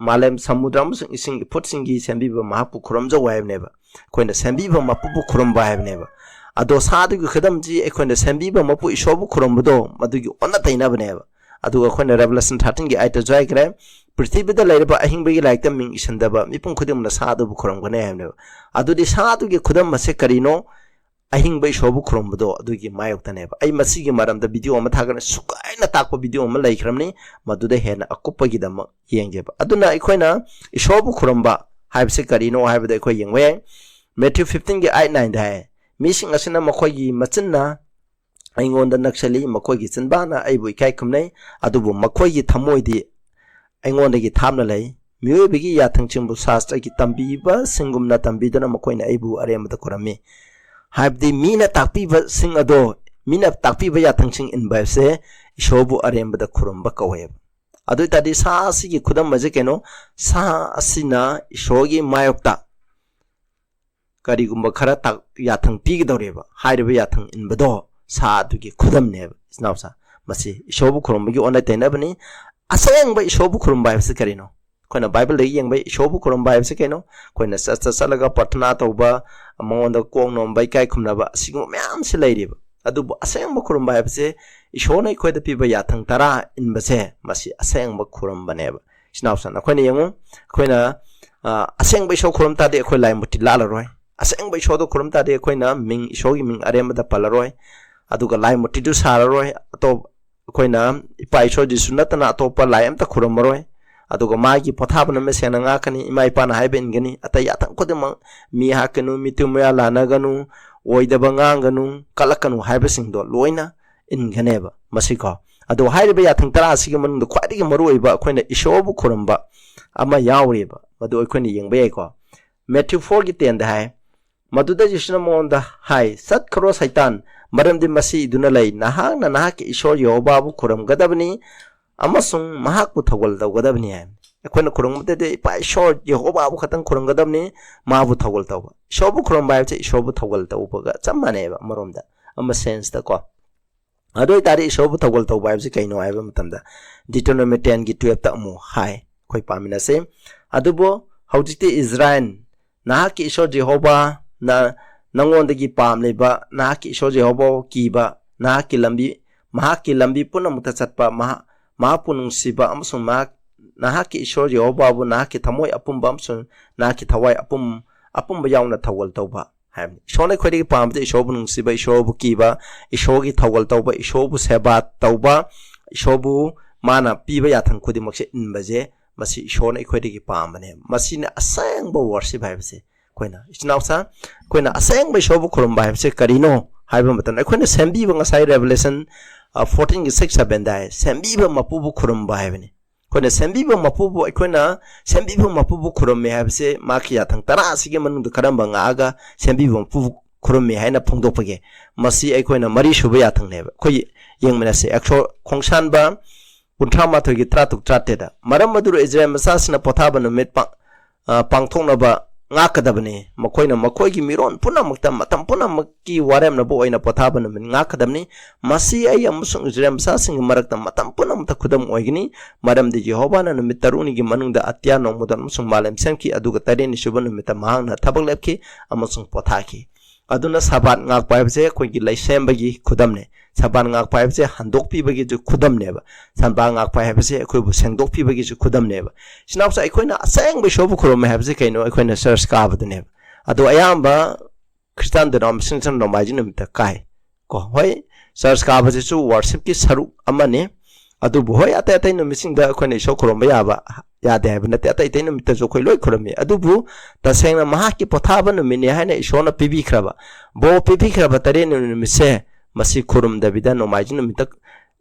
ꯃꯥꯂꯦꯝ ꯁꯃꯨꯗ꯭ꯔ ꯑꯃꯁꯨꯡ ꯏꯁꯤꯡ ꯏꯐꯨꯠꯁꯤꯡꯒꯤ ꯁꯦꯝꯕꯤꯕ ꯃꯍꯥꯛꯄꯨ ꯈꯨꯔꯨꯝꯖꯧ ꯍꯥꯏꯕꯅꯦꯕ ꯑꯩꯈꯣꯏꯅ ꯁꯦꯝꯕꯤꯕ ꯃꯄꯨꯕꯨ ꯈꯨꯔꯨꯝꯕ ꯍꯥꯏꯕꯅꯦꯕ ꯑꯗꯣ ꯁꯥꯗꯨꯒꯤ ꯈꯨꯗꯝꯁꯤ ꯑꯩꯈꯣꯏꯅ ꯁꯦꯝꯕꯤꯕ ꯃꯄꯨ ꯏꯁꯣꯔꯕꯨ ꯈꯨꯔꯨꯝꯕꯗꯣ ꯃꯗꯨꯒꯤ ꯑꯣꯟꯅ ꯇꯩꯅꯕꯅꯦꯕ ꯑꯗꯨꯒ ꯑꯩꯈꯣꯏꯅ ꯔꯦꯚꯦꯂꯦꯁꯟ 13ꯒꯤ 8ꯗꯁꯨ ꯍꯥꯏꯈ꯭ꯔꯦ ꯄ꯭ꯔꯤꯊꯤꯕꯤꯗ ꯂꯩꯔꯤꯕ ꯑꯍꯤꯡꯕꯒꯤ ꯂꯥꯏꯔꯤꯛꯇ ꯃꯤꯡ ꯏꯁꯤꯟꯗꯕ ꯃꯤꯄꯨꯝ ꯈꯨꯗꯤꯡꯃꯛꯅ ꯁꯥꯗꯨꯕꯨ ꯈꯨꯔꯨꯝꯒꯅꯤ ꯍꯥꯏꯕꯅꯦꯕ ꯑꯗꯨꯗꯤ ꯁꯥꯗꯨꯒꯤ ꯈꯨꯗꯝ ꯑꯁꯦ ꯀꯔꯤꯅꯣ ꯑꯍꯤꯡꯕ ꯏꯁꯣꯔꯕꯨ ꯈꯨꯔꯨꯝꯕꯗꯣ ꯑꯗꯨꯒꯤ ꯃꯥꯌꯣꯛꯇꯅꯦꯕ ꯑꯩ ꯃꯁꯤꯒꯤ ꯃꯔꯝꯗ ꯚꯤꯗꯤꯑꯣ ꯑꯃ ꯊꯥꯒꯠꯅ ꯁꯨꯒꯥꯏꯅ ꯇꯥꯛꯄ ꯚꯤꯗꯤꯑꯣ ꯑꯃ ꯂꯩꯈ꯭ꯔꯕꯅꯤ ꯃꯗꯨꯗ ꯍꯦꯟꯅ ꯑꯀꯨꯞꯄꯒꯤꯗꯃꯛ ꯌꯦꯡꯖꯦꯕ ꯑꯗꯨꯅ ꯑꯩꯈꯣꯏꯅ ꯏꯁꯣꯔꯕꯨ ꯈꯨꯔꯨꯝꯕ ꯍꯥꯏꯕꯁꯤ ꯀꯔꯤꯅꯣ ꯍꯥꯏꯕꯗ ꯑꯩꯈꯣই ꯌꯦꯡꯕ ꯌꯥꯏ ꯃꯦꯊ꯭ꯌꯨ 15ꯒꯤ 8-9ꯗ ꯍꯥꯏ ꯃꯤꯁꯤꯡ ꯑꯁꯤꯅ ꯃꯈꯣꯏꯒꯤ ꯃꯆꯤꯟꯅ ꯑꯩꯉꯣꯟꯗ ꯅꯛꯁꯜꯂꯤ ꯃꯈꯣꯏꯒꯤ ꯆꯤꯟꯕꯥꯅ ꯑꯩꯕꯨ ꯏꯀꯥꯏ ꯈꯨꯝꯅꯩ ꯑꯗꯨꯕꯨ ꯃꯈꯣꯏꯒꯤ ꯊꯃꯣꯏꯗꯤ ꯑꯩꯉꯣꯟꯗꯒꯤ ꯊꯥꯞꯅ ꯂꯩ ꯃꯤꯑꯣꯏꯕꯒꯤ ꯌꯥꯊꯪꯁꯤꯡꯕꯨ ꯁꯥꯁꯇ꯭ꯔꯒꯤ ꯇꯝꯕꯤꯕꯁꯤꯡꯒꯨꯝꯅ ꯇꯝꯕꯤꯗꯨꯅ ꯃꯈꯣꯏꯅ ꯑꯩꯕꯨ ꯑꯔꯦꯝꯕꯗ ꯈꯨꯔꯝꯃꯤ ꯍꯥꯏꯕꯗꯤ ꯃꯤꯅ ꯇꯥꯛꯄꯤꯕꯁꯤꯡ ꯑꯗꯣ ꯃꯤꯅ ꯇꯥꯛꯄꯤꯕ ꯌꯥꯊꯪꯁꯤꯡ ꯏꯟꯕ ꯍꯥꯏꯕꯁꯦ ꯏꯁꯣꯔꯕꯨ ꯑꯔꯦꯝꯕꯗ ꯈꯨꯔꯨꯝꯕ ꯀꯧꯋꯦꯕ ꯑꯗꯨ ꯑꯣꯏꯇꯥꯔꯗꯤ ꯁꯥ ꯑꯁꯤꯒꯤ ꯈꯨꯗꯝ ꯑꯁꯤ ꯀꯩꯅꯣ ꯁꯥ ꯑꯁꯤꯅ ꯏꯁꯣꯔꯒꯤ ꯃꯥꯌꯣꯛꯇ ꯀꯔꯤꯒꯨꯝꯕ ꯈꯔ ꯌꯥꯊꯪ ꯄꯤꯒꯗꯧꯔꯦꯕ ꯍꯥꯏꯔꯤꯕ ꯌꯥꯊꯪ ꯏꯟꯕꯗꯣ ꯁꯥ ꯑꯗꯨꯒꯤ ꯈꯨꯗꯝꯅꯦꯕ ꯏꯆꯤꯟꯅꯥꯎꯁꯥ ꯃꯁꯤ ꯏꯁꯣꯔꯕꯨ ꯈꯨꯔꯨꯝꯕꯒꯤ ꯑꯣꯟꯅ ꯇꯩꯅꯕꯅꯤ ꯑꯁꯦꯡꯕ ꯏꯁꯣꯔꯕꯨ ꯈꯨꯔꯨꯝꯕ ꯍꯥꯏꯕꯁꯤ ꯀꯔꯤꯅꯣ ꯑꯩꯈꯣꯏꯅ ꯕꯥꯏꯕꯜꯗꯒꯤ ꯌꯦꯡꯕ ꯏꯁꯣꯔꯕु ꯈꯨꯔꯨꯝꯕ ꯍꯥꯏꯕꯁꯤ ꯀꯩꯅꯣ ꯑꯩꯈꯣꯏꯅ ꯆꯠꯂꯒ ꯄ꯭ꯔꯊꯅꯥ ꯇꯧꯕ ꯃꯉꯣꯟꯗ ꯀꯣꯛ ꯅꯣꯝꯕ ꯏꯀꯥꯏ ꯈꯨꯝꯅꯕ ꯑꯁꯤꯒꯨꯝꯕ ꯃꯌꯥꯝꯁꯤ ꯂꯩꯔꯤꯕ ꯑꯗꯨꯕꯨ ꯑꯁꯦꯡꯕ ꯈꯨꯔꯨꯝꯕ ꯍꯥꯏꯕꯁꯤ ꯏꯁꯣꯔꯅ ꯑꯩꯈꯣꯏꯗ ꯄꯤꯕ ꯌꯥꯊꯪ 10 ꯏꯟꯕꯁꯦ ꯃꯁꯤ ꯑꯁꯦꯡꯕ ꯈꯨꯔꯨꯝꯕꯅꯦꯕ ꯏꯆꯤꯟꯅꯥꯎꯁꯥ ꯑꯩꯈꯣꯏꯅ ꯌꯦꯡꯉꯨ ꯑꯩꯈꯣꯏꯅ ꯑꯁꯦꯡꯕ ꯏꯁꯣꯔ ꯈꯨꯔꯨꯝ ꯇꯥꯔꯗꯤ ꯑꯩꯈꯣꯏ ꯂꯥꯏ ꯃꯨꯔꯇꯤ ꯂꯥꯠꯂꯔꯣꯏ ꯑꯁꯦꯡꯕ ꯏꯁꯣꯔꯗꯣ ꯈꯨꯔꯨꯝ ꯇꯥꯔꯗꯤ ꯑꯩꯈꯣꯏꯅ ꯏꯁꯣꯔꯒꯤ ꯃꯤꯡ ꯑꯔꯦꯝꯕꯗ ꯄꯜꯂꯔꯣꯏ ꯑꯗꯨꯒ ꯂꯥꯏ ꯃꯨꯔꯇꯤꯗꯨ ꯁꯥꯔꯔꯣꯏ ꯑꯩꯈꯣꯏꯅ ꯏꯄꯥ ꯏꯁꯣꯔ ꯖꯤꯁꯨ ꯅꯠꯇꯅ ꯑꯇꯣꯞꯄ ꯂꯥꯏ ꯑꯃꯇ ꯈꯨꯔꯨꯝꯃꯔꯣꯏ ꯑꯗꯨꯒ ꯃꯥꯒꯤ ꯄꯣꯊꯥꯕ ꯅꯨꯃꯤꯠ ꯁꯦꯡꯅ ꯉꯥꯛꯀꯅꯤ ꯏꯃꯥ ꯏꯄꯥꯅ ꯍꯥꯏꯕ ꯏꯟꯒꯅꯤ ꯑꯇꯩ ꯌꯥꯊꯪ ꯈꯨꯗꯤꯡꯃꯛ ꯃꯤ ꯍꯥꯠꯀꯅꯨ ꯃꯤꯇꯨ ꯃꯌꯥ ꯂꯥꯟꯅꯒꯅꯨ ꯑꯣꯏꯗꯕ ꯉꯥꯡꯒꯅꯨ ꯀꯜꯂꯛꯀꯅꯨ ꯍꯥꯏꯕꯁꯤꯡꯗꯣ ꯂꯣꯏꯅ ꯏꯟꯒꯅꯦꯕ ꯃꯁꯤꯀꯣ ꯑꯗꯣ ꯍꯥꯏꯔꯤꯕ ꯌꯥꯊꯪ 10 ꯑꯁꯤꯒꯤ ꯃꯅꯨꯡꯗ ꯈ꯭ꯋꯥꯏꯗꯒꯤ ꯃꯔꯨꯑꯣꯏꯕ ꯑꯩꯈꯣꯏꯅ ꯏꯁꯣꯔꯕꯨ ꯈꯨꯔꯨꯝꯕ ꯑꯃ ꯌꯥꯎꯔꯤꯕ ꯃꯗꯨ ꯑꯩꯈꯣꯏꯅ ꯌꯦꯡꯕ ꯌꯥꯏꯀꯣ ꯃꯦꯊ꯭ꯌꯨ 4ꯒꯤ 10ꯗ ꯍꯥꯏ ꯃꯗꯨꯗ ꯌꯤꯁꯨꯅ ꯃꯉꯣꯟꯗ ꯍꯥꯏ ꯆꯠꯈ꯭ꯔꯣ ꯁꯩꯇꯥꯟ ꯃꯔꯝꯗꯤ ꯃꯁꯤ ꯏꯗꯨꯅ ꯂꯩ ꯅꯍꯥꯛꯅ ꯅꯍꯥꯛꯀꯤ ꯏꯁꯣꯔ ꯌꯦꯍꯣꯋꯥꯕꯨ ꯈꯨꯔꯨꯝꯒꯗꯕꯅꯤ ꯑꯃꯁꯨꯡ ꯃꯍꯥꯛꯄꯨ ꯊꯧꯒꯜ ꯇꯧꯒꯗꯕꯅꯤ ꯍꯥꯏ ꯑꯩꯈꯣꯏꯅ ꯈꯨꯔꯨꯝꯕꯗꯗꯤ ꯏꯄꯥ ꯏꯁꯣꯔ ꯌꯦꯍꯣꯋꯥꯕꯨ ꯈꯛꯇꯪ ꯈꯨꯔꯨꯝꯒꯗꯕꯅꯤ ꯃꯥꯕꯨ ꯊꯧꯒꯜ ꯇꯧꯕ ꯏꯁꯣꯔꯕꯨ ꯈꯨꯔꯨꯝꯕ ꯍꯥꯏꯕꯁꯤ ꯏꯁꯣꯔꯕꯨ ꯊꯧꯒꯜ ꯇꯧꯕꯒ ꯆꯞ ꯃꯥꯟꯅꯩꯕ ꯑꯃꯔꯣꯝꯗ ama sense da ko adoi tari isobu tawal taw ba se kaino ai ba matamda Deuteronomy 10 gi 12 ta mu hai khoi pamina se adubo haujite Israel na ki iso Jehovah na nangon dagi pam leba na ki iso Jehovah ki ba na ki lambi puna muta chatpa ma punung siba amsung ma na ki iso Jehovah bu na ki thamoi apum bam sun na ki thawai apum ba yauna thawal taw ba ham shone khoi pam de iso bu nung siba iso bu ki ba iso gi thawal taw ba iso bu seba taw ba iso bu mana pi ba ya thang khudi mak se in ba je masi shone khoi de pam ne masi na asang ba worship hai se koina isnau sa koina asang ba iso bu khurum ba se karino hai ba matan koina sembi ba ngasai Revelation 14 gi 6 7 dai sembi ba mapu bu khurum ba hai ne koina sembi ba mapu bu koina sembi ba mapu bu khurum me hai se ma ki ya thang tara si ge manung du karam ba nga aga sembi ba mapu khurum me hai na phongdok pa ge masi koina mari shu ba ya thang ne ba khoi yeng mena se actual khongsan ba punthra ma thoi gi tra tuk tra te da maram madur Israel masasna potha ba no met pangthong na ba ngakadabne makoina makoigi miron puna maktam matam puna makki warem na bo oina potha ba no men ngakadabni masi ai amusung Israel masasing marakta matam puna mata khudam oigini maram de Jehovah na no mitaruni gi manung da atya no mudan musung malem semki aduga tarini suban no mita mahang na thabak lepki amusung potha ki aduna sabat ngak paibse koi gi laisem bagi khudam ne saban ngak paibse handok pi bagi ju khudam ne ba sanba ngak paibse khoi bu sengdok pi bagi ju khudam ne ba sinau sa khoina aseng be shobu khoro me habse kaino khoina search ka ba ne ado ayamba Christian denomination no majin ta kai ko hoi search ka ba ju worship ki saru amane adu bu hoi ata ata no missing da khoina sho khoro me ya ba ya de ba nate ata ita no mita jo khoi loi khoro me adu bu ta seng na maha ki potha ba no me ne haina ishona pibi khraba bo pibi khraba tare no mise masi khurum dabida nomaijin numita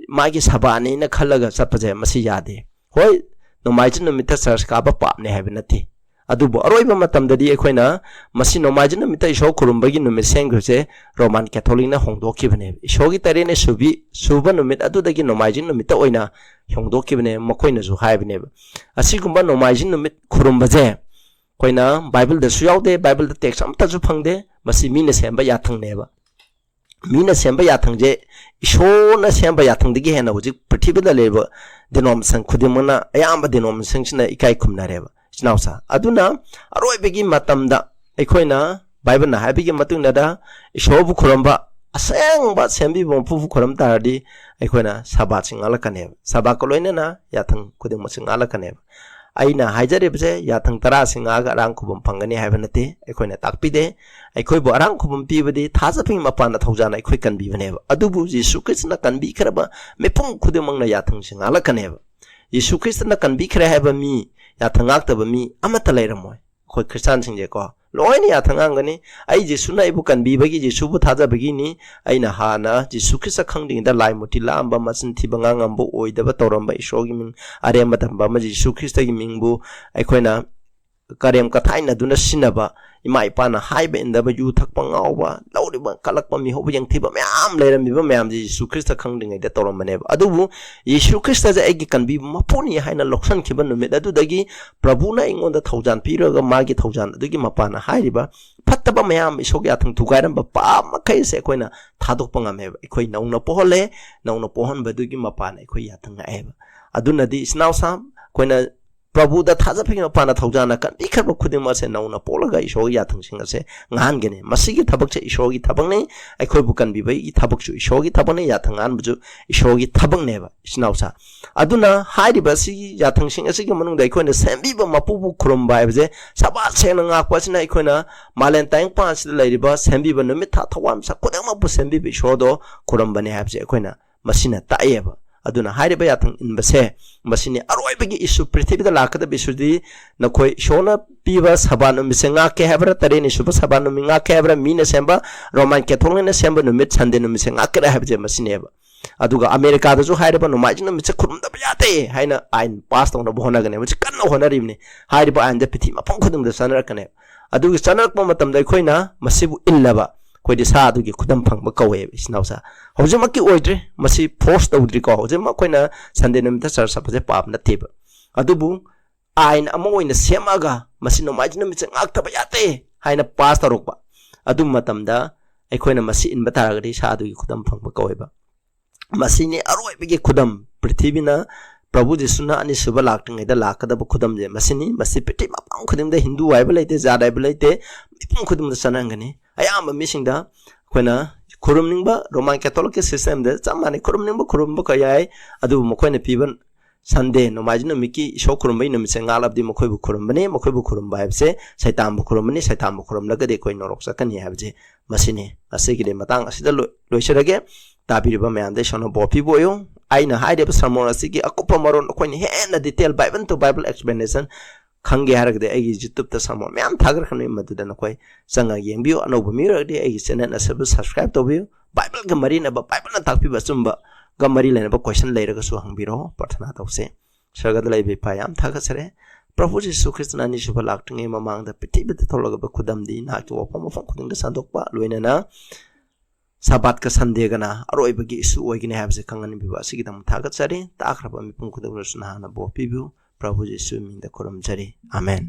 magi sabani na khalaga sapaje masi yade hoi nomaijin numita search ka ba papne habinati adubo aroiba matam dadi ekhoina masi nomaijin numita isho khurum bagi numit sengruse Roman Catholic na hongdoki bane ishogi tare ne suba numit adu dagi nomaijin numita oina hongdoki bane makoina ju haibne asigumba nomaijin numit khurum baje koina Bible da su yaude Bible da text amta ju phangde masi mina semba yathang neba mina semba yathang je ishona semba yathang digi hena uji prithibida leba denomination khudimana ayamba denomination sina ikai khumna reba sinausa aduna aroi begi matamda ekhoina Bible na habigi matungna da ishobu khuramba aseng ba sembi bom pu khuram tardi ekhoina saba singala kaneba saba koloina na yathang khudim singala kaneba aina haijare bse yathang tara singa ga rang khubum phangani haibnate ekhoina takpi de ekhoi bo rang khubum pibadi thaja ping mapana thaujana ekhoi kanbi bane adubu Jesu Christ na kanbi khraba mepung khudimang na yathang singa la kaneba Jesu Christ na kanbi khre haiba mi yathang ak taba mi amata lairamoi khoi Christian singje ko loini yathang angani ai Jesu na ibu kanbi bagi Jesu bu thaja bagi ni aina hana Jesu Christ khangding da lai muti lamba masin thibanga ngambo oidaba toramba isogi min are matamba ma Jesu Christ gi mingbu ekhoina karem kathaina duna sinaba ima ipana haiba indaba yu thakpa ngawba lawriba kalakpa mi hoba yang thiba myam leiramiba myam Jesu Christ khangding da torambane adubu Jesu Christ ja egi kanbi mapuni haina loksan khiba numit adu dagi prabhuna ingonda thaujan piraga magi thaujan adugi mapana hairiba fattaba myam isogi athang thugairam ba pa makai se koina thadokpa ngame ekhoi nauna pohole nauna pohon badugi mapana ekhoi yathang aeba aduna di snausa koina Prabhu da thaja phing pana thaujana kan bikharba khudima se nauna polaga isogi yathang singa se ngan gene masigi thabak che isogi thabang ne ekhoi bukan bi bai thabak chu isogi thabang ne yathang an buju isogi thabang ne ba snausa aduna hairi ba si yathang singa se gi manung da ekhoi na sembi ba mapu bu khrum ba je saba se na ngak pa sina ekhoi na malen tang pa si lai ba sembi ba numit tha thawam sa kodang ma bu sembi bi shodo khrum ba ne hab je ekhoi na masina tae ba aduna hairi ba yathang in ba se masini aroi bagi isu prithibida lakada bisudi nakoi shona piba sabanu misenga ke habra tare ni suba sabanu minga ke habra mina semba Roman Catholic na semba no mit sande no misenga ke habje masine ba aduga America da ju hairi ba no majin no mitse khurumda ba yate haina ain pass tong no bona gane much kan no honari ni hairi ba ande pithi ma pang khudum da sanar kane aduga sanar ko matam dai khoina masibu illaba koidi sa adugi khudam phang ba kawe isnausa hojema ki oidre masi force tawdri ko hojema koina sande no mita sar sapaje pap na tiba adubu ain amoina semaga masi no majin no mitse ngak ta ba yate haina pass tarok ba adu matamda ꯑꯩꯈꯣꯏꯅ ꯃꯁꯤ ꯏꯟꯕ ꯇꯥꯔꯒꯗꯤ ꯁꯥꯗꯨꯒꯤ ꯈꯨꯗꯝ ꯐꯪꯕ ꯀꯧꯋꯦꯕ ꯃꯁꯤꯅꯤ ꯑꯔꯣꯏꯕꯒꯤ ꯈꯨꯗꯝ ꯄ꯭ꯔꯤꯊꯤꯕꯤꯅ ꯄ꯭ꯔꯚꯨ ꯖꯤꯁꯨꯅ ꯑꯅꯤꯁꯨꯕ ꯂꯥꯛꯇ꯭ꯔꯤꯉꯩꯗ ꯂꯥꯛꯀꯗꯕ ꯈꯨꯗꯝꯁꯦ ꯃꯁꯤꯅꯤ ꯃꯁꯤ ꯄ꯭ꯔꯤꯊꯤꯕꯤ ꯃꯐꯝ ꯈꯨꯗꯤꯡꯗ ꯍꯤꯟꯗꯨ ꯍꯥꯏꯕ ꯂꯩꯇꯦ ꯖꯥꯠ ꯍꯥꯏꯕ ꯂꯩꯇꯦ ꯃꯤꯄꯨꯝ ꯈꯨꯗꯤꯡꯗ ꯆꯠꯅꯍꯟꯒꯅꯤ ꯑꯌꯥꯝꯕ ꯃꯤꯁꯤꯡꯗ ꯑꯩꯈꯣꯏꯅ ꯈꯨꯔꯨꯝꯅꯤꯡꯕ ꯔꯣꯃꯥꯟ ꯀꯦꯊꯣꯂꯤꯛꯀꯤ ꯁꯤꯁꯇꯦꯝꯗ ꯆꯞ ꯃꯥꯟꯅꯩ ꯈꯨꯔꯨꯝꯅꯤꯡꯕ ꯈꯨꯔꯨꯝꯕ ꯀꯌꯥ ꯌꯥꯏ ꯑꯗꯨꯕꯨ ꯃꯈꯣꯏꯅ ꯄꯤꯕ ꯁꯟꯗꯦ ꯅꯣꯡꯃꯥꯏꯖꯤꯡ ꯅꯨꯃꯤꯠꯀꯤ ꯏꯁꯣꯔ ꯈꯨꯔꯨꯝꯕꯒꯤ ꯅꯨꯃꯤꯠꯁꯦ ꯉꯥꯛꯂꯕꯗꯤ ꯃꯈꯣꯏꯕꯨ ꯈꯨꯔꯨꯝꯕꯅꯤ ꯃꯈꯣꯏꯕꯨ ꯈꯨꯔꯨꯝꯕ ꯍꯥꯏꯕꯁꯦ ꯁꯩꯇꯥꯟꯕꯨ ꯈꯨꯔꯨꯝꯕꯅꯤ ꯁꯩꯇꯥꯟꯕꯨ ꯈꯨꯔꯨꯝꯂꯒꯗꯤ ꯑꯩꯈꯣꯏ ꯅꯣꯔꯣꯛ ꯆꯠꯀꯅꯤ ꯍꯥꯏꯕꯁꯦ ꯃꯁꯤꯅꯤ ꯉꯁꯤꯒꯤꯗꯤ ꯃꯇꯥꯡ ꯑꯁꯤꯗ ꯂꯣꯏꯁꯤꯔꯒꯦ ꯇꯥꯕꯤꯔꯤꯕ ꯃꯌꯥꯝꯗ ꯏꯁꯣꯔꯅ ꯕꯣꯔ ꯄꯤꯕ ꯑꯣꯏꯌꯨ ꯑꯩꯅ ꯍꯥꯏꯔꯤꯕ ꯁꯔꯃꯣꯟ ꯑꯁꯤꯒꯤ ꯑꯀꯨꯞꯄ ꯃꯔꯣꯟ ꯑꯩꯈꯣꯏꯅ ꯍꯦꯟꯅ detail Bible two Bible explanation ꯈꯪꯒꯦ ꯍꯥꯏꯔꯒꯗꯤ ꯑꯩꯒꯤ ꯌꯨꯇ꯭ꯌꯨꯕꯇ ꯁꯔꯃꯣꯟ ꯃꯌꯥꯝ ꯊꯥꯒꯠꯈ꯭ꯔꯕꯅꯤ ꯃꯗꯨꯗ ꯅꯈꯣꯏ ꯆꯪꯉꯒ ꯌꯦꯡꯕꯤꯌꯨ ꯑꯅꯧꯕ ꯃꯤ ꯑꯣꯏꯔꯒꯗꯤ ꯑꯩꯒꯤ ꯆꯦꯅꯦꯜ ꯑꯁꯤꯕꯨ ꯁꯕꯁꯀ꯭ꯔꯥꯏꯕ ꯇꯧꯕꯤꯌꯨ ꯕꯥꯏꯕꯜꯒ ꯃꯔꯤꯅꯕ ꯕꯥꯏꯕꯜꯅ ꯇꯥꯛꯄꯤꯕ ꯑꯆꯨꯝꯕꯒ ꯃꯔꯤ ꯂꯩꯅꯕ ꯀꯣꯏꯁꯟ ꯂꯩꯔꯒꯁꯨ ꯍꯪꯕꯤꯔꯛꯑꯣ ꯄ꯭ꯔꯊꯅꯥ ꯇꯧꯁꯦ ꯁꯔꯒꯗ ꯂꯩꯕ ꯏꯄꯥ ꯌꯥꯝ ꯊꯥꯒꯠꯆꯔꯦ ꯄ꯭ꯔꯚꯨ ꯖꯤꯁꯨ ꯈ꯭ꯔꯤꯁꯇꯅ ꯑꯅꯤꯁꯨꯕ ꯂꯥꯛꯇ꯭ꯔꯤꯉꯩ ꯃꯃꯥꯡꯗ ꯄ꯭ꯔꯤꯊꯤꯕꯤꯗ ꯊꯣꯛꯂꯛꯂꯕ ꯈꯨꯗꯝꯗꯤ ꯅꯍꯥꯛꯀꯤ ꯋꯥꯐꯝ ꯃꯐꯝ ꯈꯨꯗꯤꯡꯗ ꯁꯟꯗꯣꯛꯄ ꯂꯣꯏꯅꯅ ꯁꯥꯕꯥꯠꯀ ꯁꯟꯗꯦꯒꯅ ꯑꯔꯣꯏꯕꯒꯤ ꯏꯁꯨ ꯑꯣꯏꯒꯅꯤ ꯍꯥꯏꯕꯁꯤ ꯈꯪꯍꯟꯕꯤꯕ ꯑꯁꯤꯒꯤꯗꯃꯛ ꯊꯥꯒꯠꯆꯔꯤ ꯇꯥꯈ꯭ꯔꯕ ꯃꯤꯄꯨꯝ ꯈꯨꯗꯤꯡꯃꯛꯁꯨ ꯅꯍꯥꯛꯅ ꯕꯣꯔ ꯄꯤꯕꯤꯌꯨ ꯄ꯭ꯔꯚꯨ ꯖꯤꯁꯨꯒꯤ ꯃꯤꯡꯗ ꯈꯨꯔꯨꯝꯖꯔꯤ ꯑꯃꯦꯟ